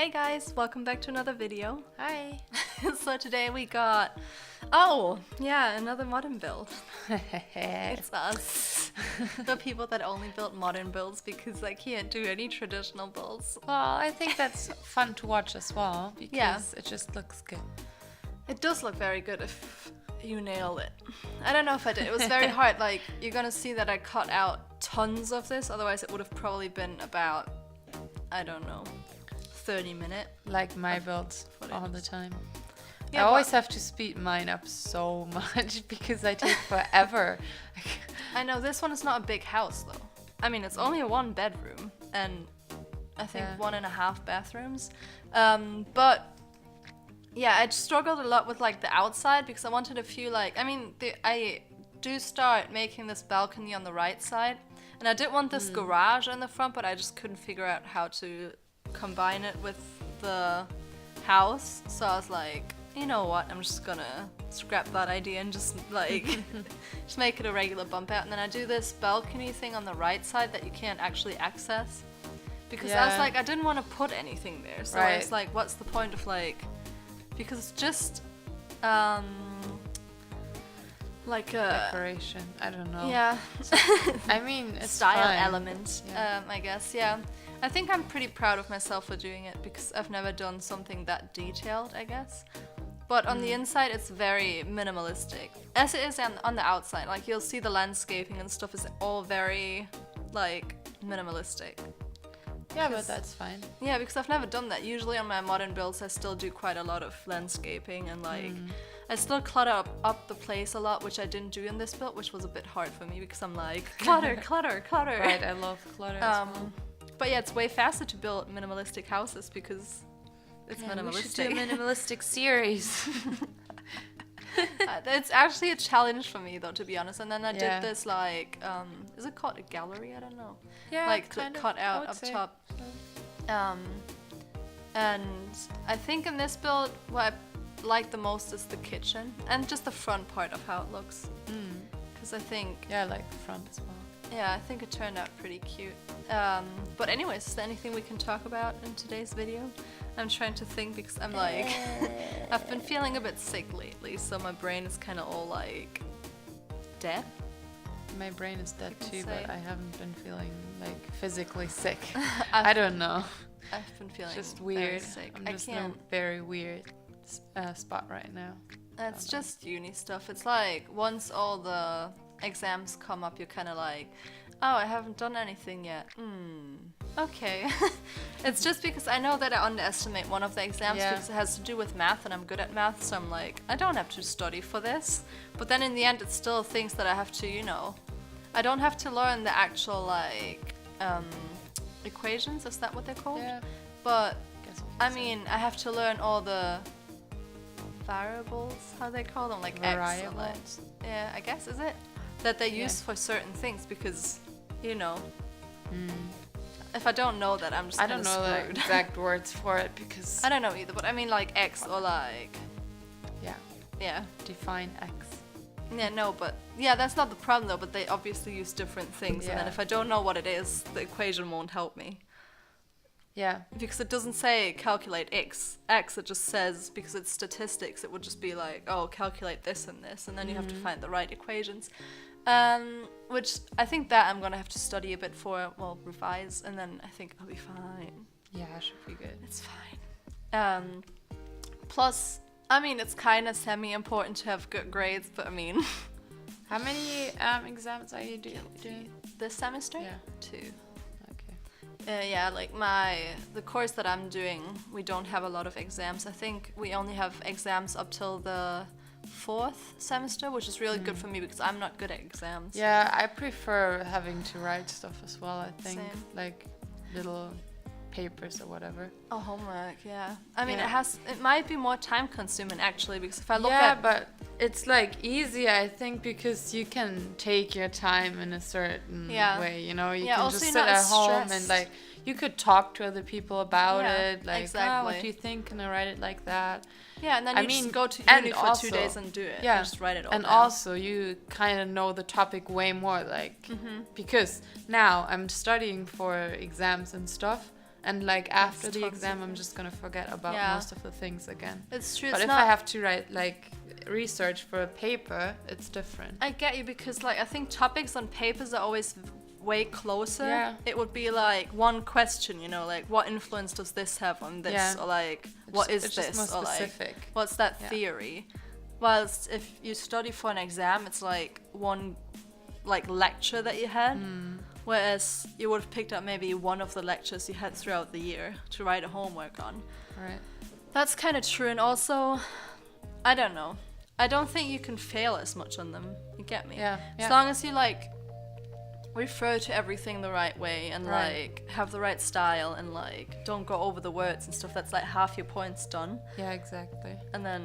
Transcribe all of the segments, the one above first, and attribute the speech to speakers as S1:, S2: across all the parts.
S1: Hey guys, welcome back to another video.
S2: Hi.
S1: So today we got, another modern build. It's us. The people that only build modern builds because I can't do any traditional builds.
S2: Well, I think that's fun to watch as well because it just looks good.
S1: It does look very good if you nail it. I don't know if I did. It was very hard. Like, you're gonna see that I cut out tons of this, otherwise it would have probably been about, I don't know, 30-minute.
S2: Like my builds all the time.
S1: Yeah,
S2: I always have to speed mine up so much because I take forever.
S1: I know, this one is not a big house though. I mean, it's only a 1-bedroom and I think 1.5 bathrooms. But yeah, I struggled a lot with like the outside because I wanted a few I do start making this balcony on the right side and I did want this garage in the front, but I just couldn't figure out how to combine it with the house. So I was like, you know what, I'm just gonna scrap that idea and just like just make it a regular bump out. And then I do this balcony thing on the right side that you can't actually access because I was like, I didn't want to put anything there. So I was like, what's the point of like, because it's just like a
S2: decoration. I don't know.
S1: Yeah.
S2: I mean, it's
S1: style
S2: fine.
S1: element, I guess. Yeah. I think I'm pretty proud of myself for doing it because I've never done something that detailed, I guess. But on the inside, it's very minimalistic. As it is on the outside. Like, you'll see the landscaping and stuff is all very, like, minimalistic.
S2: Yeah, but that's fine.
S1: Yeah, because I've never done that. Usually on my modern builds, I still do quite a lot of landscaping and, like, I still clutter up the place a lot, which I didn't do in this build, which was a bit hard for me because I'm like, clutter, clutter, clutter.
S2: Right, I love clutter as well.
S1: But yeah, it's way faster to build minimalistic houses because it's minimalistic.
S2: We should do a minimalistic series.
S1: It's actually a challenge for me though, to be honest. And then I did this like, is it called a gallery? I don't know.
S2: Yeah,
S1: like
S2: kind of,
S1: cut out up top. And I think in this build, what I like the most is the kitchen and just the front part of how it looks. Because I think
S2: I like the front as well.
S1: Yeah, I think it turned out pretty cute. But anyways, is there anything we can talk about in today's video? I'm trying to think because I'm like, I've been feeling a bit sick lately, so my brain is kind of all like dead.
S2: My brain is dead too, but I haven't been feeling like physically sick. I don't know.
S1: I've been feeling
S2: just weird.
S1: Sick.
S2: I'm just in a very weird spot right now.
S1: It's just uni stuff. It's like once all the exams come up, you're kind of like, oh, I haven't done anything yet. Okay. It's just because I know that I underestimate one of the exams because it has to do with math and I'm good at math, so I'm like, I don't have to study for this. But then in the end, it's still things that I have to, you know, I don't have to learn the actual like equations, is that what they're called?
S2: Yeah.
S1: But I mean, I have to learn all the variables, how they call them, like
S2: variables.
S1: X, like, yeah, I guess, is it? That they use for certain things because, you know, if I don't know that, I'm just
S2: I don't know
S1: screwed.
S2: the exact words for it because
S1: I don't know either, but I mean like X or like, yeah,
S2: define X.
S1: Yeah, no, but yeah, that's not the problem though, but they obviously use different things and then if I don't know what it is, the equation won't help me.
S2: Yeah.
S1: Because it doesn't say calculate X, it just says, because it's statistics, it would just be like, oh, calculate this and this, and then you have to find the right equations. Which I think that I'm gonna have to study a bit for, well, revise, and then I think I'll be fine.
S2: Yeah, it should be good.
S1: It's fine. Plus, I mean, it's kind of semi-important to have good grades, but I mean...
S2: How many exams are you doing?
S1: This semester?
S2: Yeah.
S1: 2.
S2: Okay.
S1: Like the course that I'm doing, we don't have a lot of exams. I think we only have exams up till the 4th semester, which is really good for me because I'm not good at exams.
S2: Yeah, I prefer having to write stuff as well, I think.
S1: Same.
S2: Like little papers or whatever.
S1: Oh, homework, yeah. I mean, it might be more time consuming actually because if I look
S2: at... Yeah, but it's like easy, I think, because you can take your time in a certain way, you know? You can just sit at home and like, you could talk to other people about it. Like, oh, what do you think? Can I write it like that?
S1: Yeah, and then you just go to uni for 2 days and do it.
S2: Yeah,
S1: and just write it all
S2: and
S1: down.
S2: also you kind of know the topic way more, like, because now I'm studying for exams and stuff. And like after the exam, I'm just gonna forget about most of the things again.
S1: It's true.
S2: But if I have to write like research for a paper, it's different.
S1: I get you, because like I think topics on papers are always way closer. Yeah. It would be like one question, you know, like what influence does this have on this, or like what is this, or like what's that theory. Whilst if you study for an exam, it's like one like lecture that you had. Whereas you would have picked up maybe one of the lectures you had throughout the year to write a homework on.
S2: Right.
S1: That's kind of true. And also, I don't know. I don't think you can fail as much on them. You get me?
S2: Yeah.
S1: As long as you like refer to everything the right way and like have the right style and like don't go over the words and stuff. That's like half your points done.
S2: Yeah, exactly.
S1: And then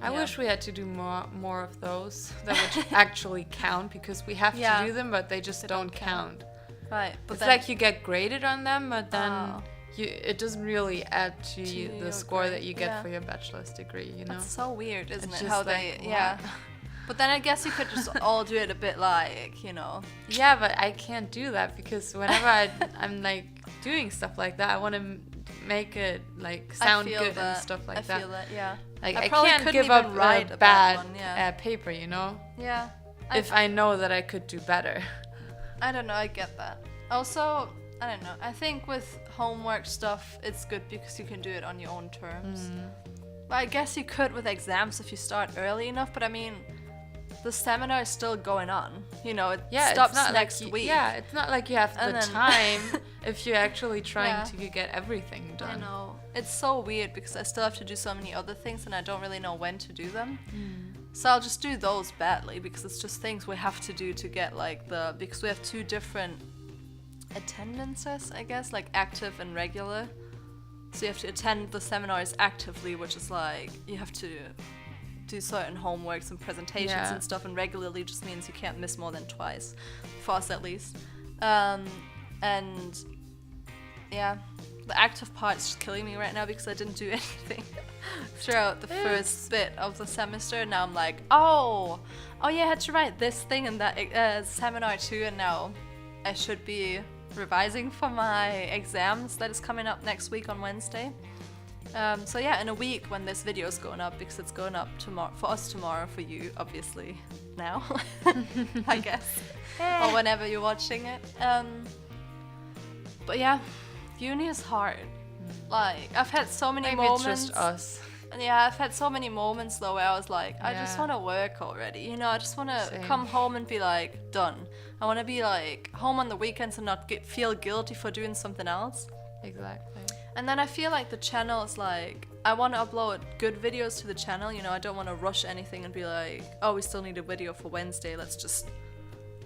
S2: I wish we had to do more of those that would actually count, because we have to do them, but they just don't count.
S1: Right.
S2: But it's like you get graded on them, but then it doesn't really add to the score grade that you get for your bachelor's degree, you know?
S1: That's so weird, isn't
S2: it's
S1: it?
S2: How they,
S1: But then I guess you could just all do it a bit like, you know.
S2: Yeah, but I can't do that, because whenever I'm like doing stuff like that, I want to make it like sound good and stuff like that.
S1: I feel that, yeah.
S2: Like I can't give up a bad paper, you know?
S1: Yeah.
S2: If I know that I could do better.
S1: I don't know, I get that. Also, I don't know, I think with homework stuff, it's good because you can do it on your own terms. But I guess you could with exams if you start early enough, but I mean, the seminar is still going on. You know, it stops next week.
S2: Yeah, it's not like you have the time if you're actually trying to get everything done.
S1: I know. It's so weird because I still have to do so many other things and I don't really know when to do them. So I'll just do those badly because it's just things we have to do to get like because we have 2 different attendances, I guess, like active and regular. So you have to attend the seminars actively, which is like you have to do certain homeworks and presentations and stuff, and regularly just means you can't miss more than twice, for us at least. And yeah, the active part is just killing me right now because I didn't do anything throughout the first bit of the semester. Now I'm like, oh yeah, I had to write this thing in that seminar too, and now I should be revising for my exams that is coming up next week on Wednesday. So yeah, in a week when this video is going up, because it's going up tomorrow for us tomorrow, for you obviously now, I guess, or whenever you're watching it. But yeah, uni is hard. Like I've had so many moments.
S2: Maybe it's just us.
S1: Yeah, I've had so many moments though where I was like, I just want to work already. You know, I just want to come home and be like done. I want to be like home on the weekends and not feel guilty for doing something else.
S2: Exactly.
S1: And then I feel like the channel is like, I want to upload good videos to the channel, you know, I don't want to rush anything and be like, oh, we still need a video for Wednesday, let's just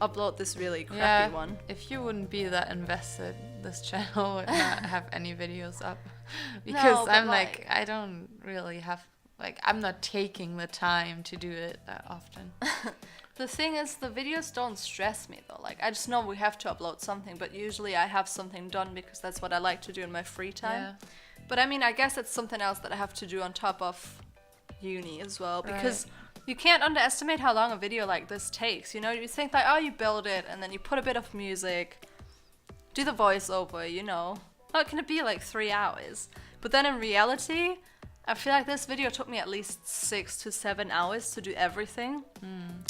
S1: upload this really crappy one.
S2: If you wouldn't be that invested, this channel would not have any videos up. Because I'm like, I don't really have, like, I'm not taking the time to do it that often.
S1: The thing is, the videos don't stress me though. Like, I just know we have to upload something, but usually I have something done because that's what I like to do in my free time. Yeah. But I mean, I guess it's something else that I have to do on top of uni as well, because you can't underestimate how long a video like this takes. You know, you think like, oh, you build it and then you put a bit of music, do the voiceover, you know. Oh, can it be like 3 hours? But then in reality, I feel like this video took me at least 6 to 7 hours to do everything.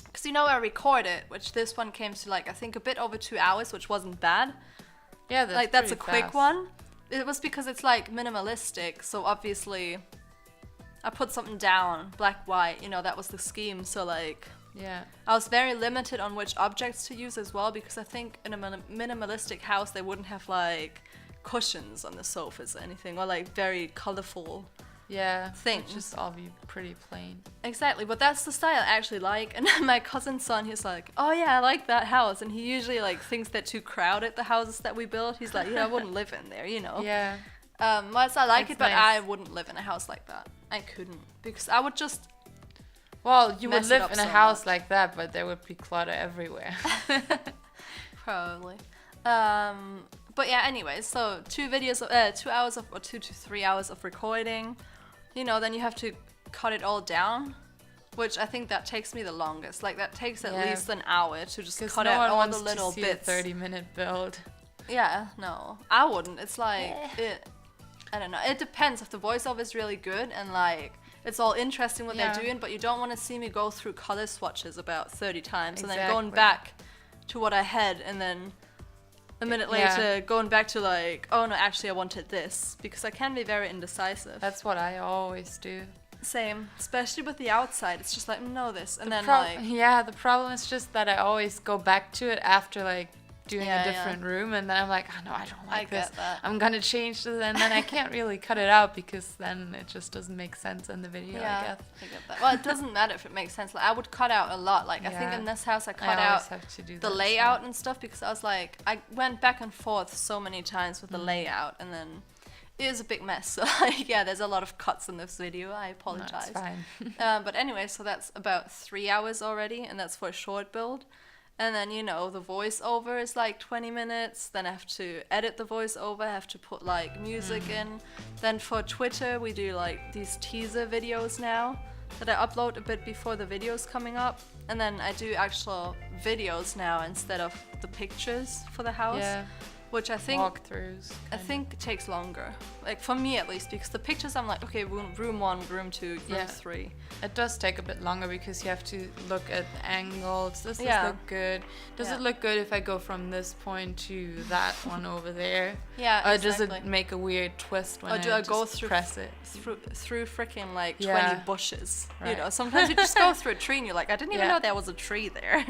S1: Because, you know, I recorded, which this one came to like, I think a bit over 2 hours, which wasn't bad.
S2: Yeah,
S1: that's a quick one. It was because it's like minimalistic, so obviously I put something down, black, white, you know, that was the scheme. So like, I was very limited on which objects to use as well, because I think in a minimalistic house they wouldn't have like cushions on the sofas or anything, or like very colorful things.
S2: Just all be pretty plain.
S1: Exactly, but that's the style I actually like. And my cousin's son, he's like, oh yeah, I like that house, and he usually like thinks they're too crowded, the houses that we build. He's like, I wouldn't live in there, you know.
S2: Yeah.
S1: Whilst I like it, but I wouldn't live in a house like that. I couldn't, because I would just
S2: you would live in a house like that, but there would be clutter everywhere.
S1: Probably. But yeah, anyways, so 2 hours of, or 2 to 3 hours of recording, you know, then you have to cut it all down, which I think that takes me the longest. Like, that takes at least an hour to just cut out all the little bits.
S2: 30-minute build.
S1: Yeah, no. I wouldn't. It's like, I don't know. It depends if the voiceover is really good and like it's all interesting what they're doing, but you don't want to see me go through color swatches about 30 times and then going back to what I had and then a minute later going back to like, oh no, actually I wanted this, because I can be very indecisive.
S2: That's what I always do.
S1: Same, especially with the outside. It's just like, no, this, and then
S2: the problem is just that I always go back to it after like doing a different room, and then I'm like, oh no, I don't like this. I'm gonna change this, and then I can't really cut it out because then it just doesn't make sense in the video. I guess.
S1: I get that. Well, it doesn't matter if it makes sense. Like, I would cut out a lot. Like I think in this house I cut out the layout and stuff, because I was like, I went back and forth so many times with the layout, and then it is a big mess. So like, there's a lot of cuts in this video. I apologize.
S2: No, it's fine.
S1: But anyway, so that's about 3 hours already, and that's for a short build. And then, you know, the voiceover is like 20 minutes. Then I have to edit the voiceover. I have to put like music in. Then for Twitter, we do like these teaser videos now that I upload a bit before the videos coming up. And then I do actual videos now instead of the pictures for the house. Yeah. Which I think
S2: walkthroughs.
S1: I think takes longer, like for me at least, because the pictures I'm like, okay, room 1, room 2, room 3.
S2: It does take a bit longer because you have to look at angles. Does this look good? Does it look good if I go from this point to that one over there? Or does it make a weird twist when I go through press it
S1: through freaking like 20 bushes? Right. You know, sometimes you just go through a tree and you're like, I didn't even know there was a tree there.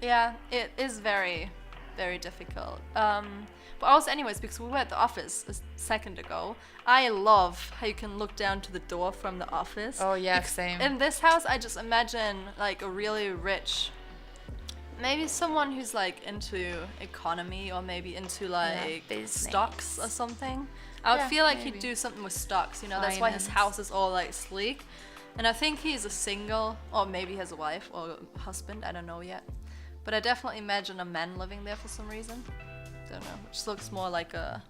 S1: Yeah, it is very, very difficult. But also, anyways, because we were at the office a second ago, I love how you can look down to the door from the office.
S2: Oh yeah, same.
S1: In this house, I just imagine like a really rich, maybe someone who's like into economy or maybe into like stocks or something. I would feel like he'd do something with stocks, you know. That's why his house is all like sleek. And I think he's a single, or maybe he has a wife or a husband, I don't know yet. But I definitely imagine a man living there for some reason. Don't know, which looks more like a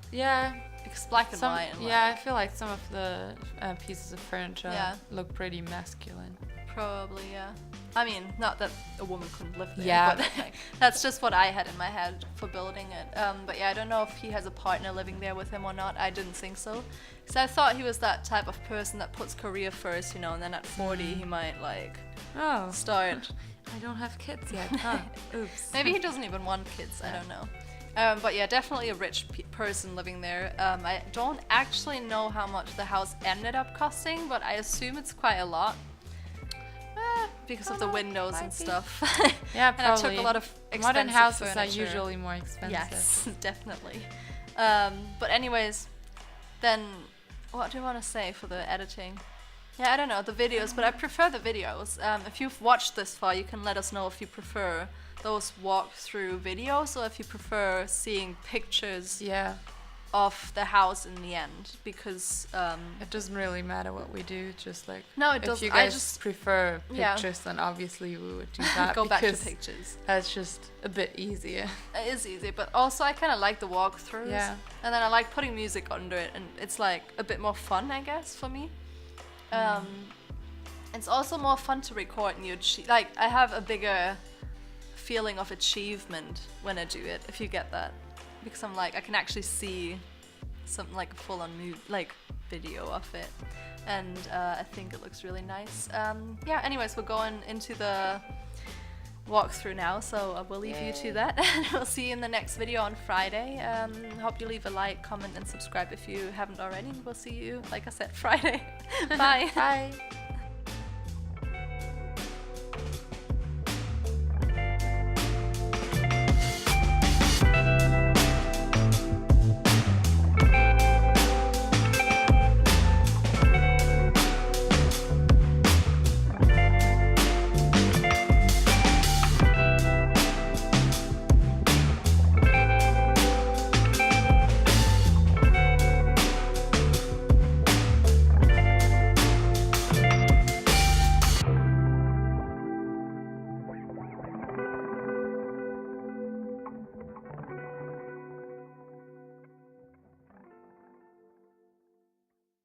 S1: because black and white. And
S2: I feel like some of the pieces of furniture look pretty masculine.
S1: Probably, I mean, not that a woman couldn't live there, but like, that's just what I had in my head for building it. But I don't know if he has a partner living there with him or not. I didn't think so, because I thought he was that type of person that puts career first, you know, and then at 40 he might like start.
S2: I don't have kids yet. Oops.
S1: Maybe he doesn't even want kids. I don't know. But definitely a rich person living there. I don't actually know how much the house ended up costing, but I assume it's quite a lot. Because of the windows and stuff.
S2: Yeah,
S1: probably. And I took a lot of expensive
S2: modern houses
S1: furniture.
S2: Are usually more expensive.
S1: Yes, definitely. But anyways, then what do you want to say for the editing? Yeah, I don't know, the videos, but I prefer the videos. If you've watched this far, you can let us know if you prefer those walkthrough videos or if you prefer seeing pictures of the house in the end, because
S2: it doesn't really matter what we do, just like
S1: it doesn't.
S2: If you guys just prefer pictures, then obviously we would do that.
S1: Go back to pictures.
S2: That's just a bit easier.
S1: It is easy, but also I kind of like the walkthroughs. Yeah. And then I like putting music under it, and it's like a bit more fun, I guess, for me. It's also more fun to record, and like I have a bigger feeling of achievement when I do it, if you get that, because I'm like, I can actually see something like a full-on video of it, and I think it looks really nice. Anyways, we're going into the walkthrough now, so I will leave you to that, and we'll see you in the next video on Friday. Hope you leave a like, comment, and subscribe if you haven't already. We'll see you, like I said, Friday. Bye.
S2: Bye.